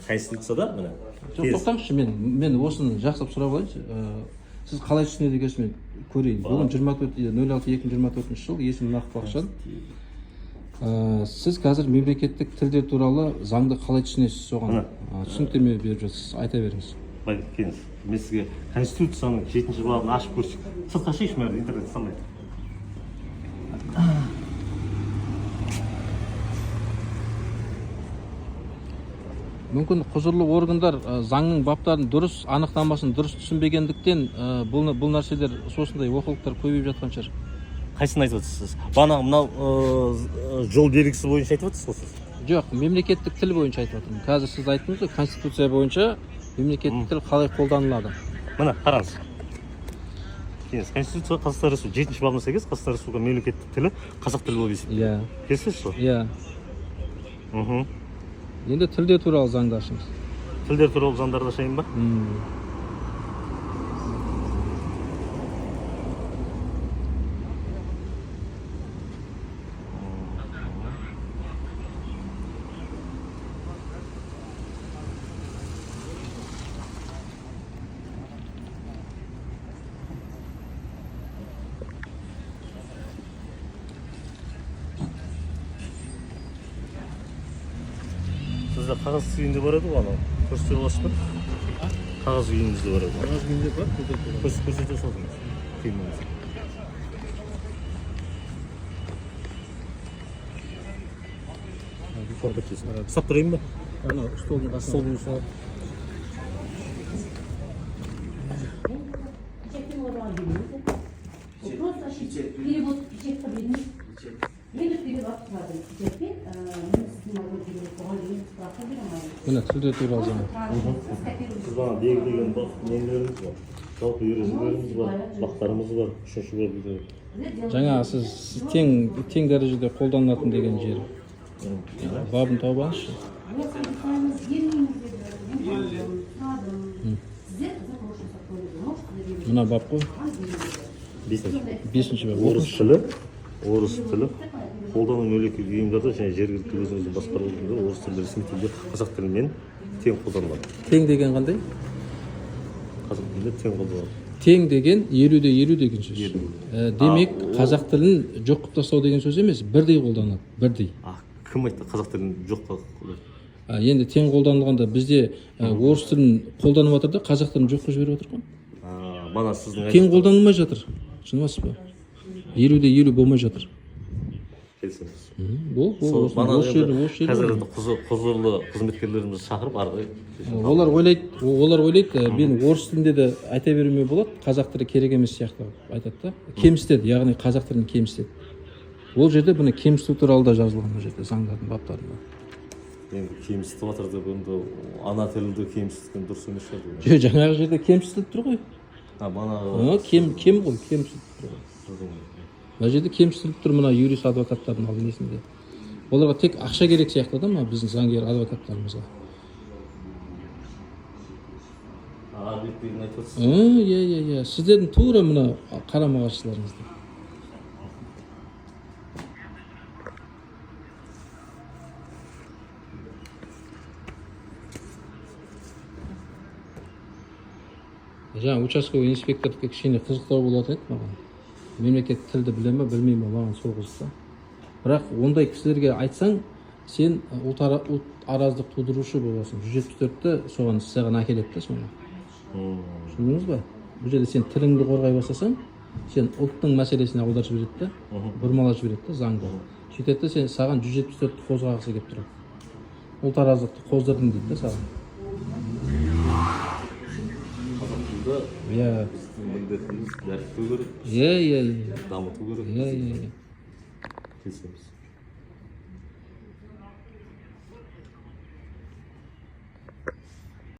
конституцияда міне жоқ, тоқтаңызшы, мен осыны жақсылап сұрап алайыншы. Сіз қалай түсінеді екенсіз, мен көрейін. Бүгін 24/06/2024 жыл, есімім Нақыпбақжан. Сіз қазір мемлекеттік тілдер туралы заңды қалай түсінесіз, соған түсініктеме беріп жатсыз, айта беріңіз. Былай келіңіз, мен сізге конституцияның 7-ші бабын ашып көрсек, сыртқа шығайықшы, мына интернет салмайды. Мүмкін құзырлы органдар заңның баптарын дұрыс, анықтамасын дұрыс түсінбегендіктен бұл нәрселер осындай олқылықтар көбейіп жатқан шығар. Қайсысын айтып отырсыз? Бана мынау жол белгісі бойынша айтып отырсыз ғой сіз? Жоқ, мемлекеттік тіл бойынша айтып отырмын. Қазір сіз айттыңыз ғой, конституция бойынша мемлекеттік тіл қалай қолданылады. Мына қараңыз. Конституция Қазақстан Республикасы 7-ші бабына сәйкес Қазақстан Республикасы мемлекеттік тілі қазақ тілі болып есептеледі. Келісесіз ғой? Иә. Енді тілдер туралы заңды ашыңыз. Тілдер туралы заңдарды ашайын ба? Сізде қағаз күйінде бар еді ғой, анау көрсете аласыз ба? Қағаз күйіңізде бар еді. Қағаз күйінде бар, көрсете салдыңыз. Қимыңыз. Ұстап тұрайын ба? Анау столдың қасына. Перевод печатка беріңіз. Енді перевод тұрады печатпен. Міне тілдер туралы заңы. Сіз бана белгілеген нелеріңіз бар. Жалпы ережелеріміз бар, бақтарымыз бар, үшінші бөлімде. Жаңа сіз тең дәрежеде қолданылатын деген жері. Бабын тауып алыңызшы. Мына бап қой. 5-ші бап. Орыс тілі қолдану мемлекеттік ұйымдарда және жергілікті өзіңіздің басқару органдарында орыс тілі ресми тілде қазақ тілімен тең қолданылады. Тең деген қандай? Қазақ тілінде тең қолданылады. Тең деген 50-50 деген сөз. Демек, қазақ тілін жоқ қылып тастау деген сөз емес, бірдей қолданады, бірдей. Кім айтты қазақ тілін жоқ қылып? Енді тең қолданылғанда бізде орыс тілін қолданып жатыр да, қазақ тілін жоққа жіберіп жатыр ғой. Мана сіздің тең қолданылмай жатыр. Шынымасыз ба? 50-50 болмай жатыр. Келісеміз. Қазір құзырлы қызметкерлерімізді шақырып арғы. Олар ойлайды, мен орыс тілінде де айта беруіме болады, қазақ тілі керек емес сияқты айтады да. Кемсітеді, яғни қазақ тілін кемсітеді. Ол жерде бұны кемсіту туралы да жазылған ол жерде заңдардың баптарында. Енді кемсітіп жатыр деп, енді ана тілді кемсіткен дұрыс емес шығар. Жаңағы жерде кемсітіліп тұр ғой. Кем ғой, кемсітіліп тұр ғой. Бұл жерде кемсітіліп тұр мына юрист адвокаттардың алдында. Оларға тек ақша керек сияқты да, біздің заңгер адвокаттарымызға. Иә, сіздердің тура мына қарама-қарсыларыңызды. Жаңа участковый инспектордікі кішкене қызықтау болатын еді маған. Мемлекет тілді біле ме, білмей ме, маған сол қызықты. Бірақ ондай кісілерге айтсаң, сен ұлт араздық тудырушы боласың. 174-ті соған саған әкеледі да соны. Түсіндіңіз ба? Бұл жерде сен тіліңді қорғай бастасаң, сен ұлттың мәселесіне аударып жібереді да, бұрмалап жібереді да заңды. Сөйтеді де сен саған 174-ті қозғағысы келіп тұрады. Ұлт араздықты қоздырдың дейді да саған. Иә. Міндетіміз дәріптеу керек. Иә. Дамыту керек. Иә. Келісеміз.